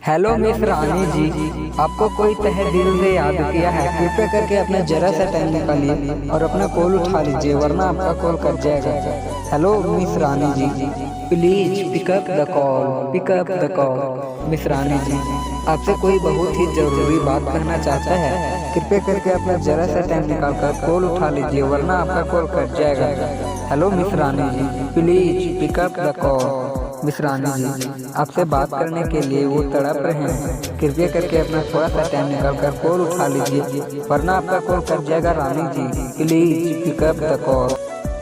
Hello miss Rani जी, आपको कोई तहे दिल से याद किया है। कृपया करके अपना जरा सा टाइम निकालिए और अपना कॉल उठा लीजिए, वरना आपका कॉल कट जाएगा। Hello miss Rani ji, please pick up the call, pick up the call. Miss Rani ji, आपसे कोई बहुत ही जरूरी बात कहना चाहता है। कृपया करके अपना जरा सा टाइम निकाल कर कॉल उठा लीजिए, वरना आपका कॉल कट जाएगा। Hello miss Rani ji, please pick up the call. Miss Rani ji, आपसे बात करने के लिए वो तड़प रहे हैं। कृपया करके अपना थोड़ा सा टाइम निकाल कर कॉल उठा लीजिए, वरना आपका कॉल कट जाएगा। रानी ji, please pick up the call.